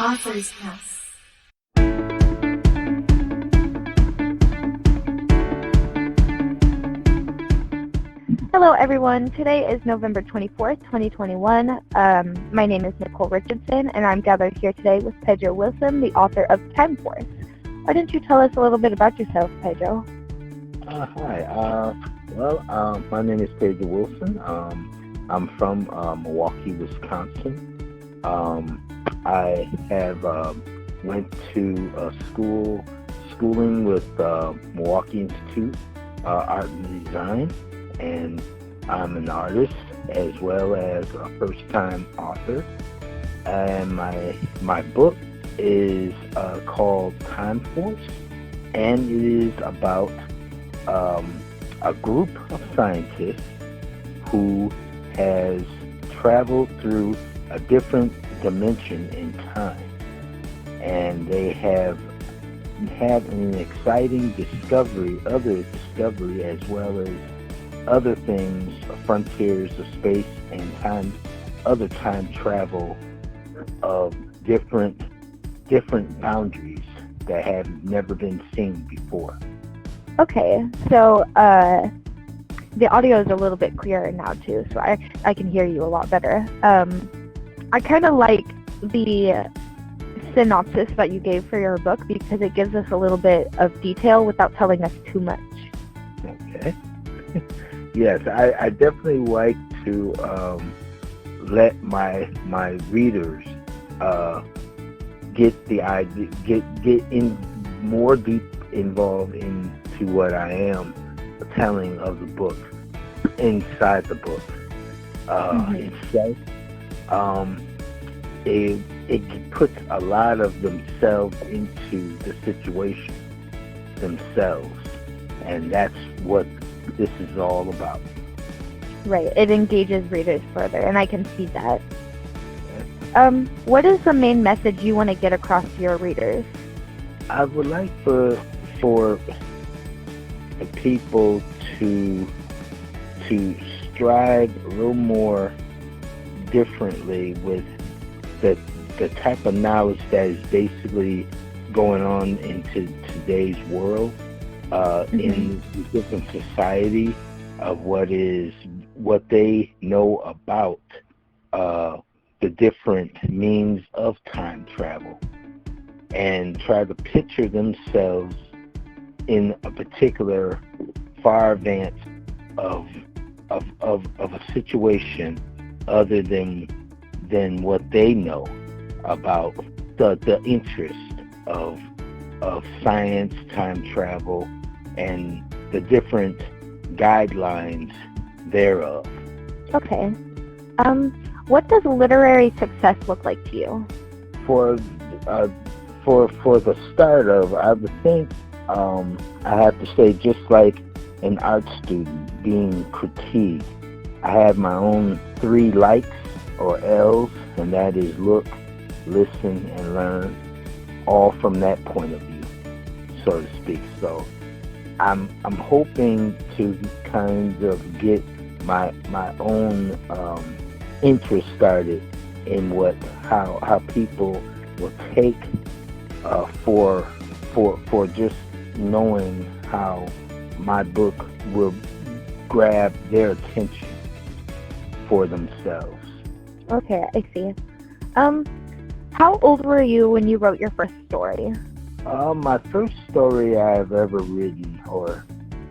Author's House. Hello everyone, today is November 24th, 2021. My name is Nicole Richardson and I'm gathered here today with Pedro Wilson, the author of Time Force. Why don't you tell us a little bit about yourself, Pedro? Hi. My name is Pedro Wilson. I'm from Milwaukee, Wisconsin. I have went to schooling with Milwaukee Institute Art and Design, and I'm an artist as well as a first-time author. And my book is called Time Force, and it is about a group of scientists who has traveled through a different dimension in time, and they have had an exciting discovery as well as other things, frontiers of space and time, other time travel of different boundaries that have never been seen before. Okay, so the audio is a little bit clearer now too, so I can hear you a lot better. I kind of like the synopsis that you gave for your book because it gives us a little bit of detail without telling us too much. Okay. Yes, I definitely like to let my readers get the idea, get in more deep involved into what I am telling of the book inside the book itself. It puts a lot of themselves into the situation themselves, and that's what this is all about. Right, it engages readers further, and I can see that. What is the main message you want to get across to your readers? I would like for people to strive a little more differently with the type of knowledge that is basically going on into today's world, in the different society of what they know about the different means of time travel, and try to picture themselves in a particular far advance of a situation other than what they know about the interest of science, time travel, and the different guidelines thereof. Okay. What does literary success look like to you? For the start of, I would think, I have to say, just like an art student being critiqued, I have my own 3 likes or L's, and that is look, listen, and learn, all from that point of view, so to speak. So I'm hoping to kind of get my own interest started in how people will take for just knowing how my book will grab their attention for themselves. Okay, I see. How old were you when you wrote your first story? My first story I've ever written or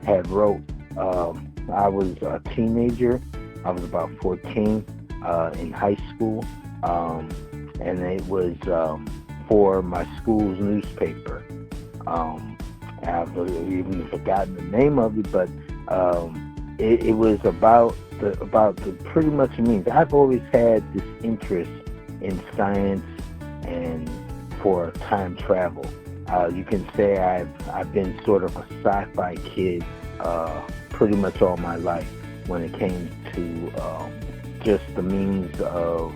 had wrote, I was a teenager. I was about 14 in high school, and it was for my school's newspaper. I've even forgotten the name of it, but it was about the pretty much means. I've always had this interest in science and for time travel. You can say I've been sort of a sci-fi kid pretty much all my life when it came to just the means of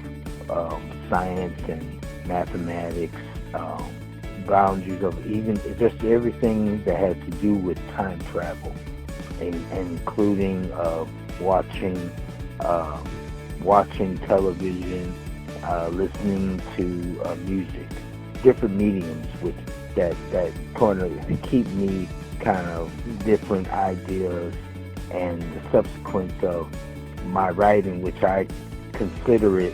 science and mathematics, boundaries of even just everything that had to do with time travel, and including watching television, listening to music, different mediums with that kind of keep me kind of different ideas, and the subsequence of my writing, which I consider it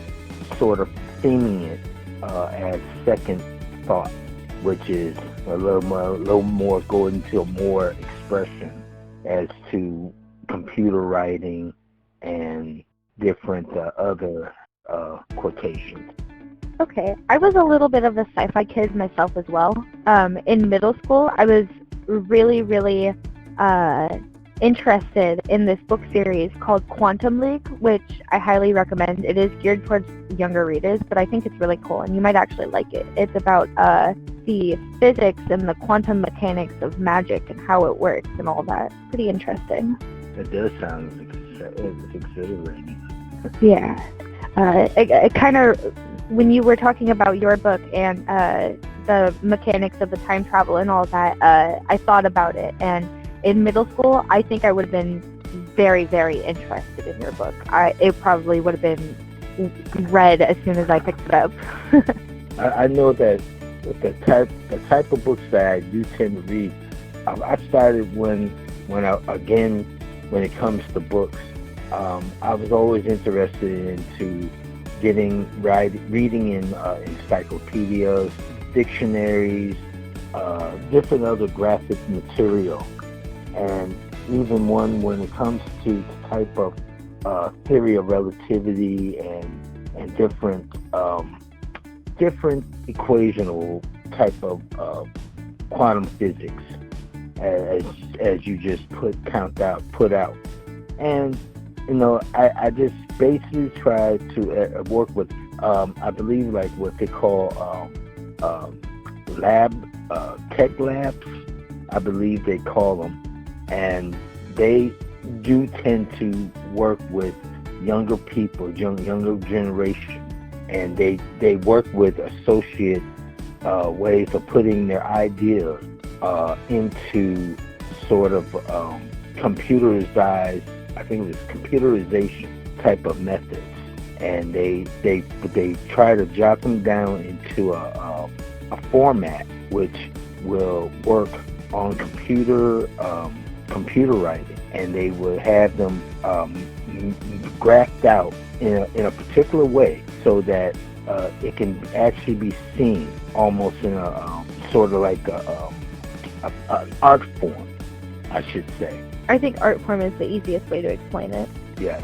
sort of theming it as second thought, which is a little more going to more expression as to computer writing and different other quotations. Okay, I was a little bit of a sci-fi kid myself as well. In middle school, I was really interested in this book series called Quantum League, which I highly recommend. It is geared towards younger readers, but I think it's really cool, and you might actually like it. It's about the physics and the quantum mechanics of magic and how it works and all that. Pretty interesting. It does sound exhilarating. Yeah. It kind of, when you were talking about your book and the mechanics of the time travel and all that, I thought about it. And in middle school, I think I would have been very interested in your book. It probably would have been read as soon as I picked it up. I know that the type of books that I do tend to read, I started when it comes to books, I was always interested into reading in encyclopedias, dictionaries, different other graphic material, and even when it comes to the type of theory of relativity and different equational type of quantum physics, as you just put out. And I just basically try to work with I believe like what they call tech labs, I believe they call them, and they do tend to work with younger people, younger generation, and they work with associate ways of putting their ideas into sort of computerized, I think it's computerization type of methods, and they try to jot them down into a format which will work on computer writing, and they will have them graphed out in a particular way so that it can actually be seen almost in a sort of like an art form, I should say. I think art form is the easiest way to explain it. Yes.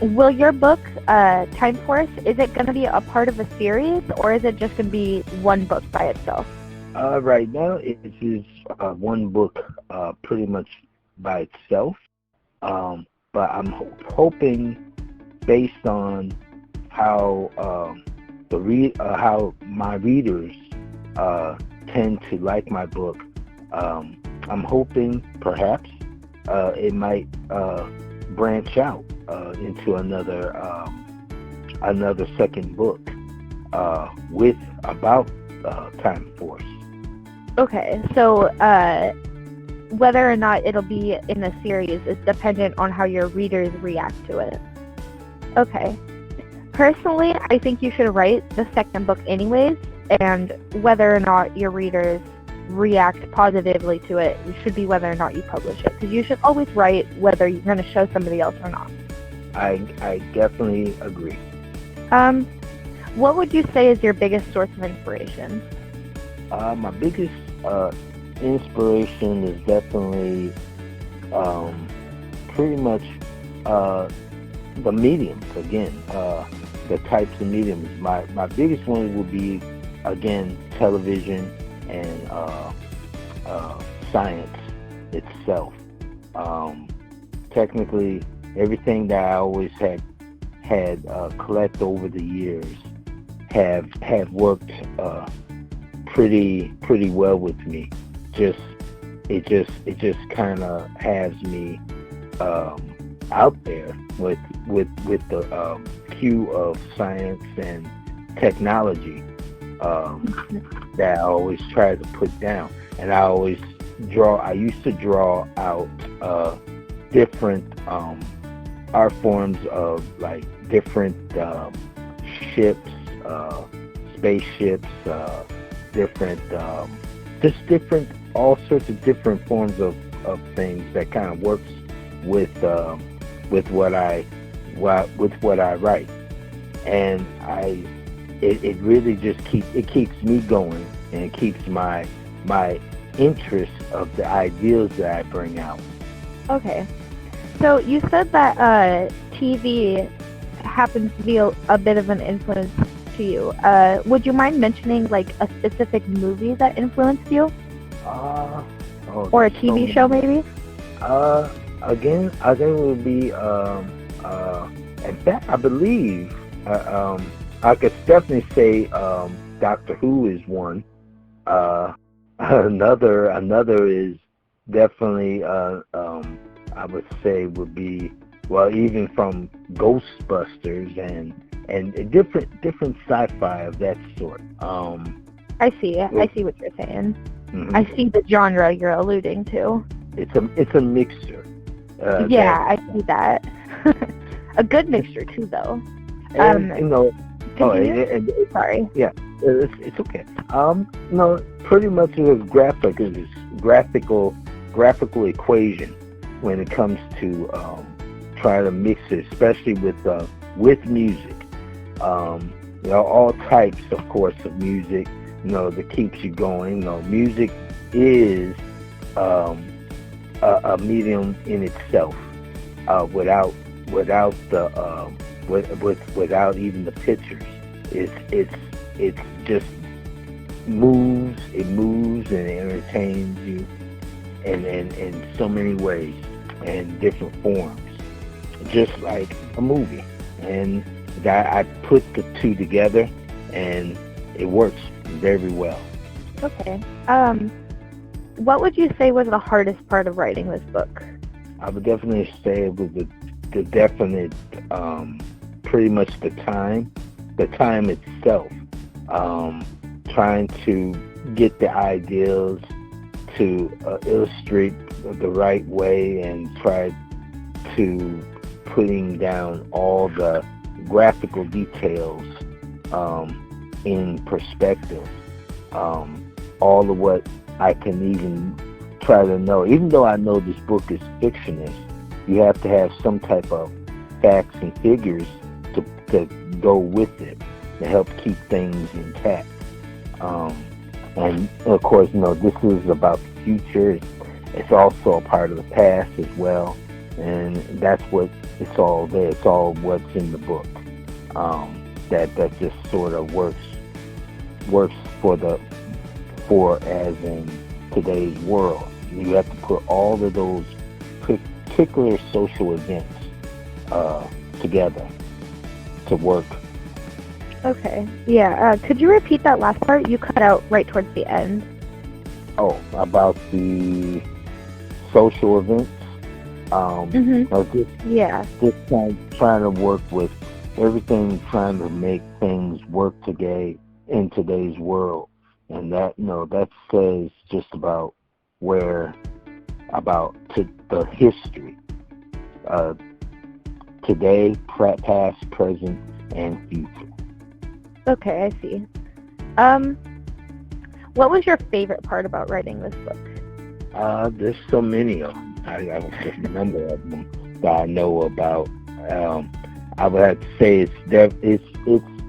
Will your book, Time Force, is it going to be a part of a series, or is it just going to be one book by itself? Right now, it is one book pretty much by itself. But I'm hoping, based on how how my readers tend to like my book, I'm hoping perhaps it might branch out into another second book with about Time Force. Okay, so whether or not it'll be in a series is dependent on how your readers react to it. Okay. Personally, I think you should write the second book anyways, and whether or not your readers react positively to it should be whether or not you publish it, because you should always write whether you're going to show somebody else or not. I definitely agree. What would you say is your biggest source of inspiration? My biggest inspiration is definitely pretty much the mediums, again, the types of mediums. My biggest one would be, again, television and science itself. Technically, everything that I always had collected over the years have worked pretty well with me. It just kind of has me out there with the cue of science and technology that I always try to put down. And I used to draw out different art forms of like different ships, spaceships, different, just different, all sorts of different forms of things that kind of works with what with what I write, and it really just keeps me going, and it keeps my interest of the ideas that I bring out. Okay. So you said that TV happens to be a bit of an influence to you. Would you mind mentioning like a specific movie that influenced you? Or a TV show maybe? Again, I think it would be, in fact, I believe, I could definitely say Doctor Who is one. Another is definitely, I would say would be, well, even from Ghostbusters and different sci-fi of that sort. I see what you're saying. Mm-hmm. I see the genre you're alluding to. It's a mixture. I see that. A good mixture too, though. And, Sorry. Yeah, it's okay. No, pretty much it was graphical equation when it comes to trying to mix it, especially with music. All types, of course, of music. That keeps you going. Music is a medium in itself. Without even the pictures, it's just moves. It moves and it entertains you, in so many ways and different forms, just like a movie. And that I put the two together, and it works very well. Okay. What would you say was the hardest part of writing this book? I would definitely say it was the definite, pretty much the time itself. Trying to get the ideas to illustrate the right way, and try to putting down all the graphical details in perspective. All of what I can even try to know. Even though I know this book is fictionist, you have to have some type of facts and figures to go with it to help keep things intact. And of course, this is about the future. It's also a part of the past as well, and that's what it's all there. It's all what's in the book. That just sort of works for as in today's world. You have to put all of those particular social events together to work. Okay. Yeah. Could you repeat that last part? You cut out right towards the end. Oh, about the social events. Just trying to work with everything, trying to make things work today in today's world, and that says just about the history, today, past, present, and future. Okay, I see. What was your favorite part about writing this book? There's so many of them. I don't just remember of them that I know about. I would have to say it's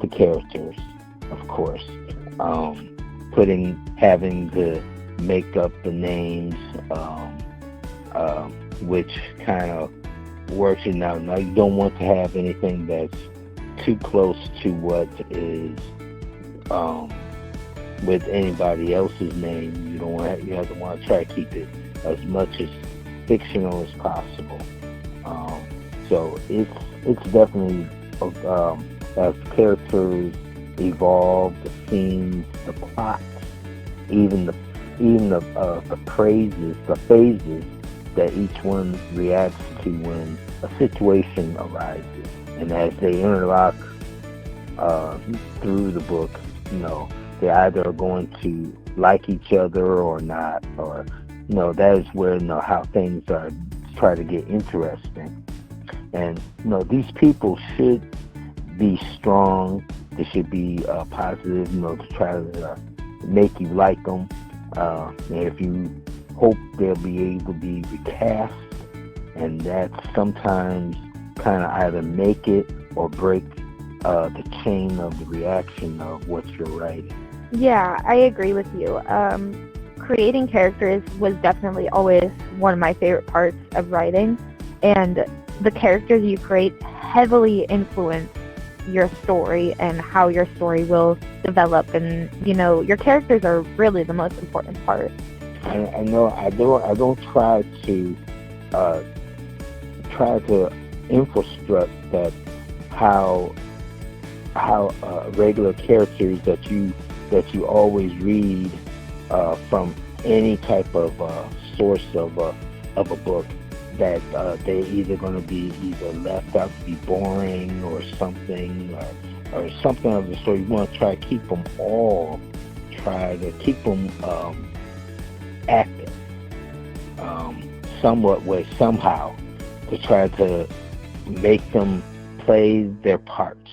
the characters, of course. Having to make up the names, which kind of works it out. Now you don't want to have anything that's too close to what is with anybody else's name. You have to want to try to keep it as much as fictional as possible. So it's definitely as characters evolve, the scenes, the plots, even the phases that each one reacts to when a situation arises, and as they interlock through the book, they either are going to like each other or not, or that is where how things are try to get interesting. And these people should be strong They should be positive, to try to make you like them. And if you hope they'll be able to be recast, and that sometimes kind of either make it or break the chain of the reaction of what you're writing. Yeah, I agree with you. Creating characters was definitely always one of my favorite parts of writing, and the characters you create heavily influence your story and how your story will develop, and your characters are really the most important part. I know I don't try to infrastruct that how regular characters that you always read from any type of source of a book, that they're either going to be either left out to be boring or something of the sort. You want to try to keep them active, somehow, to try to make them play their parts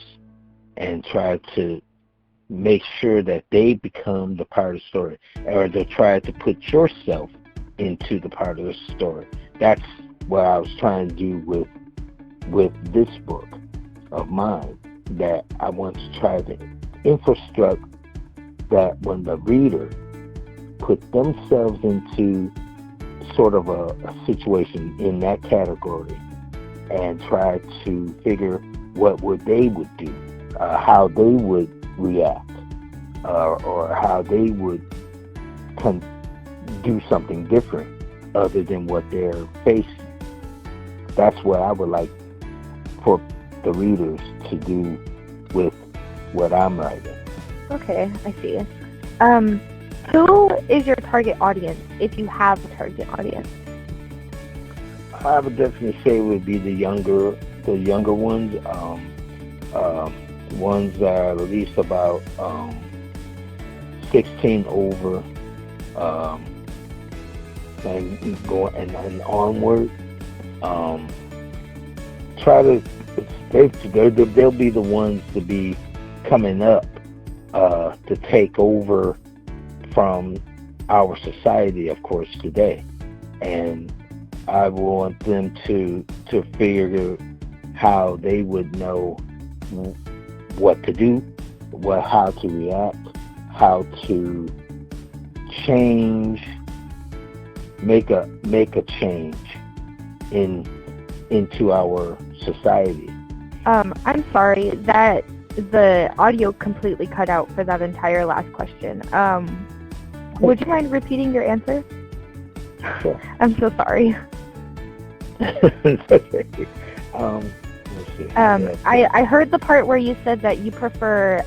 and try to make sure that they become the part of the story, or to try to put yourself into the part of the story. That's what I was trying to do with this book of mine, that I want to try to infrastruct that when the reader put themselves into sort of a situation in that category and try to figure what they would do, how they would react, or how they would do something different other than what they're facing. That's what I would like for the readers to do with what I'm writing. Okay, I see. Who is your target audience, if you have a target audience? I would definitely say it would be the younger ones. Ones that are at least about 16 over, and onward. They'll be the ones to be coming up to take over from our society, of course, today. And I want them to figure how they would know what to do, how to react, how to change, make a change into our society. I'm sorry that the audio completely cut out for that entire last question. Would you mind repeating your answer? Sure. I'm so sorry. Okay. Let's see. I heard the part where you said that you prefer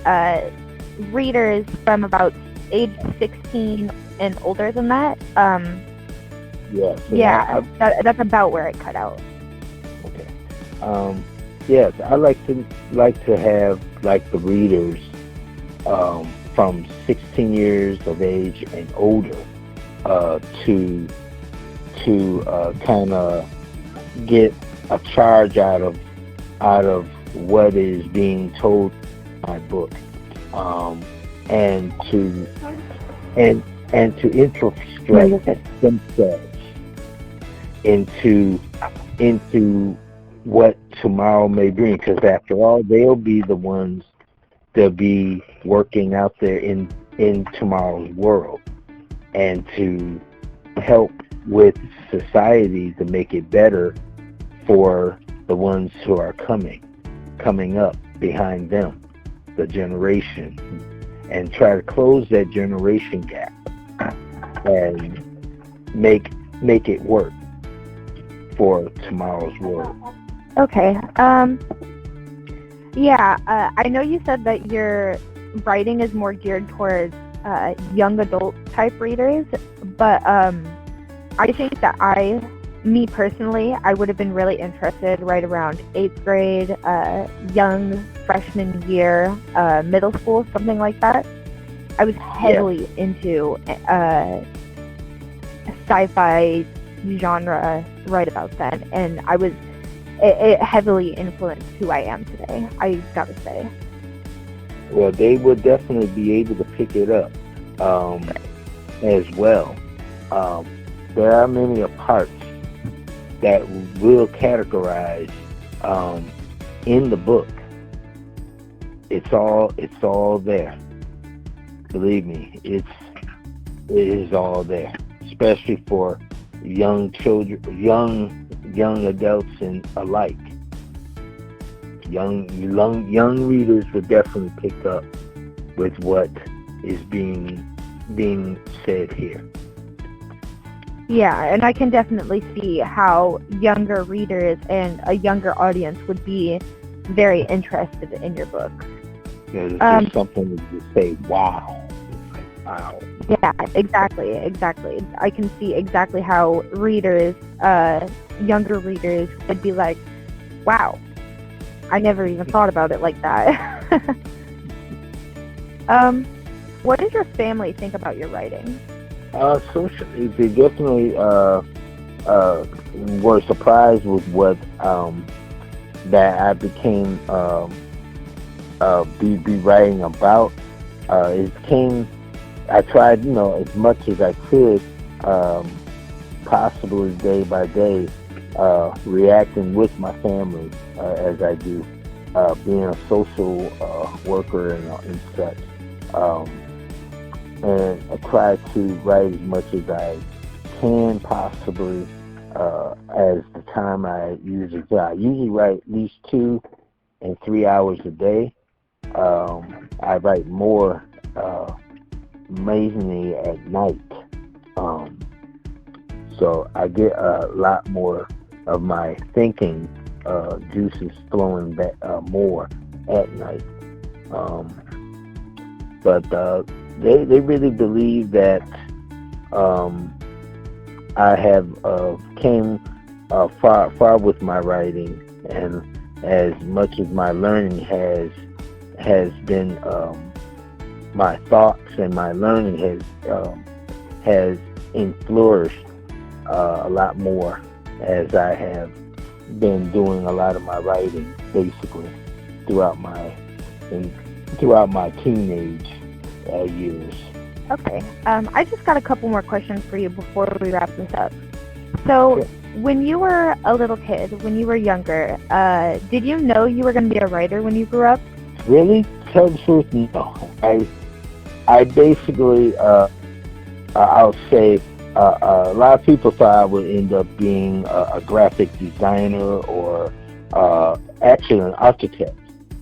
readers from about age 16 and older than that. Yes. Yeah, that's about where it cut out. Okay. Yes, I like to have like the readers from 16 years of age and older to kind of get a charge out of what is being told in my book, and to infiltrate themselves into what tomorrow may bring, because after all, they'll be the ones that'll be working out there in tomorrow's world, and to help with society to make it better for the ones who are coming up behind them, the generation, and try to close that generation gap and make it work for tomorrow's world. Okay. Yeah, I know you said that your writing is more geared towards young adult type readers, but I think that me personally, I would have been really interested right around 8th grade, young freshman year, middle school, something like that. I was heavily into sci-fi genre right about then, and it heavily influenced who I am today, I gotta say. Well, they would definitely be able to pick it up as well. Um, there are many parts that will categorize um, in the book. It's all there. Believe me, it is all there, especially for young children, young adults, and alike. Young readers would definitely pick up with what is being said here. Yeah, and I can definitely see how younger readers and a younger audience would be very interested in your book. There's just something to say, wow. Wow. Yeah, exactly. I can see exactly how readers, younger readers, would be like, wow, I never even thought about it like that. What does your family think about your writing? Socially, they definitely were surprised with what that I became be writing about. It came. I tried, as much as I could, possibly day by day, reacting with my family as I do, being a social worker and such. And I try to write as much as I can possibly as the time I usually do. I usually write at least 2 and 3 hours a day. I write more amazingly at night. So I get a lot more of my thinking juices flowing back more at night. But they really believe that I have came far with my writing, and as much as my learning has been my thoughts and my learning has flourished a lot more as I have been doing a lot of my writing basically throughout my teenage years. Okay. I just got a couple more questions for you before we wrap this up. So, Sure. When you were a little kid, when you were younger, did you know you were going to be a writer when you grew up? Really, tell the truth, no. I basically, I'll say, a lot of people thought I would end up being a graphic designer or actually an architect.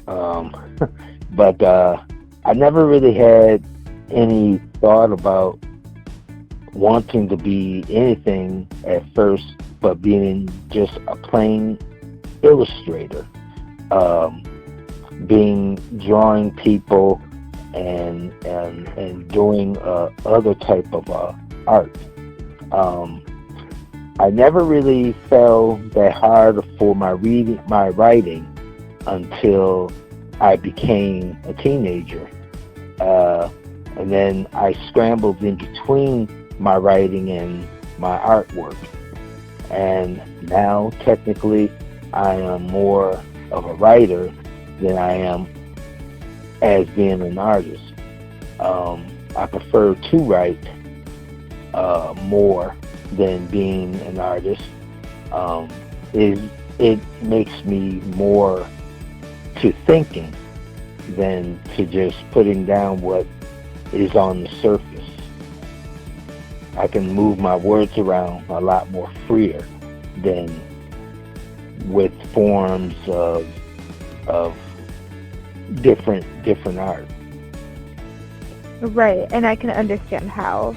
But I never really had any thought about wanting to be anything at first, but being just a plain illustrator, drawing people and doing other type of art. I never really fell that hard for my writing until I became a teenager. And then I scrambled in between my writing and my artwork. And now, technically, I am more of a writer than I am as being an artist. I prefer to write more than being an artist. It makes me more to thinking than to just putting down what is on the surface. I can move my words around a lot more freer than with forms of different art. Right, and I can understand how.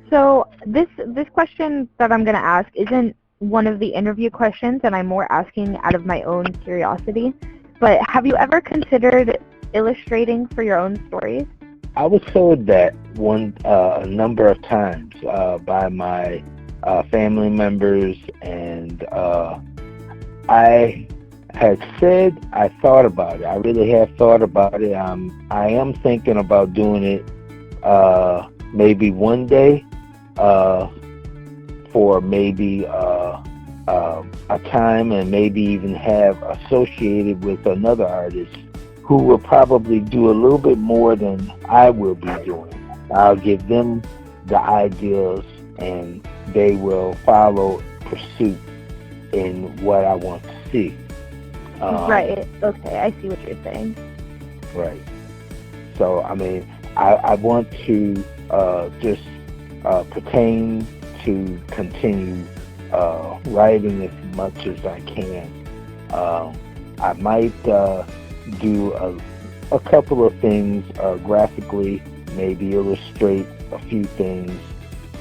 So this question that I'm going to ask isn't one of the interview questions, and I'm more asking out of my own curiosity. But have you ever considered illustrating for your own stories? I was told that a number of times by my family members, and I had said I thought about it. I really have thought about it. I am thinking about doing it maybe one day for maybe a time, and maybe even have associated with another artist who will probably do a little bit more than I will be doing. I'll give them the ideas, and they will follow pursuit in what I want to see. Right. Okay, I see what you're saying. Right. So, I mean, I want to just pertain to continue writing as much as I can. I might do a couple of things graphically, maybe illustrate a few things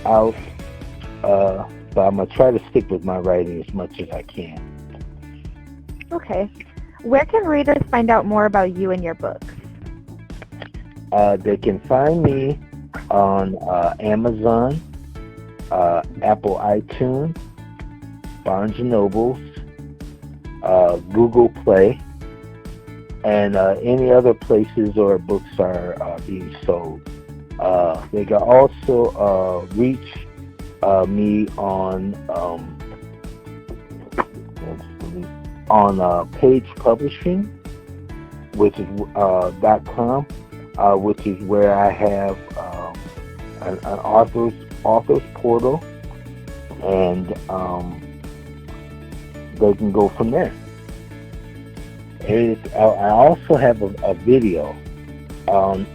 out, but I'm going to try to stick with my writing as much as I can. Okay. Where can readers find out more about you and your books? They can find me on Amazon, Apple iTunes, Barnes & Nobles, Google Play, and any other places or books are being sold. They can also reach me on Page Publishing, which is .com, which is where I have an author's portal, and they can go from there. I also have a video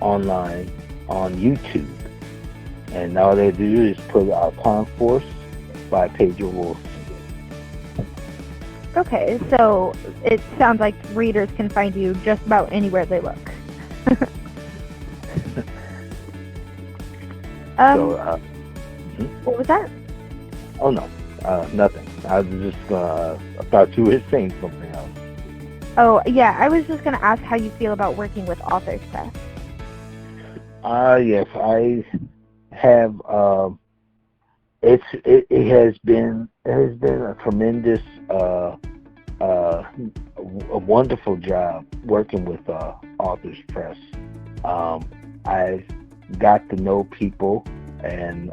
online on YouTube, and all they do is put Con Force by Pedro. Okay, so it sounds like readers can find you just about anywhere they look. What was that? Oh no, nothing. I was just I thought you were saying something else. Oh yeah, I was just gonna ask how you feel about working with Authors Press. Yes, I have. It has been a tremendous, a wonderful job working with Authors Press. I've got to know people and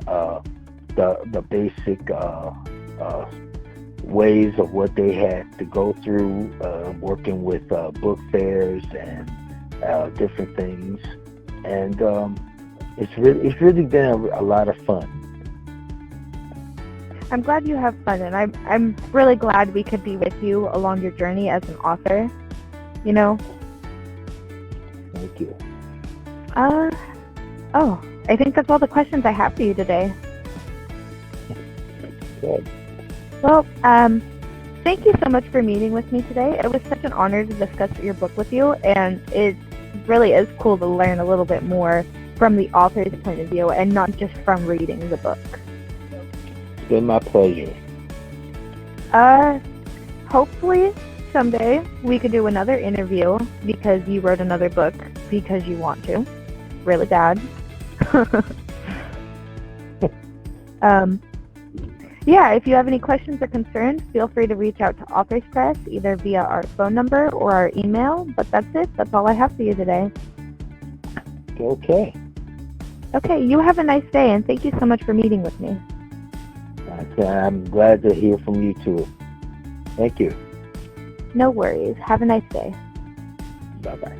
the basic ways of what they had to go through working with book fairs and different things, and it's really been a lot of fun. I'm glad you have fun, and I'm really glad we could be with you along your journey as an author. You know. Thank you. Oh, I think that's all the questions I have for you today. Good. Well, thank you so much for meeting with me today. It was such an honor to discuss your book with you, and it really is cool to learn a little bit more from the author's point of view and not just from reading the book. It's been my pleasure. Hopefully someday we could do another interview because you wrote another book because you want to. Really bad. Yeah, if you have any questions or concerns, feel free to reach out to Authors Press either via our phone number or our email. But that's it. That's all I have for you today. Okay. Okay, you have a nice day, and thank you so much for meeting with me. I'm glad to hear from you too. Thank you. No worries. Have a nice day. Bye-bye.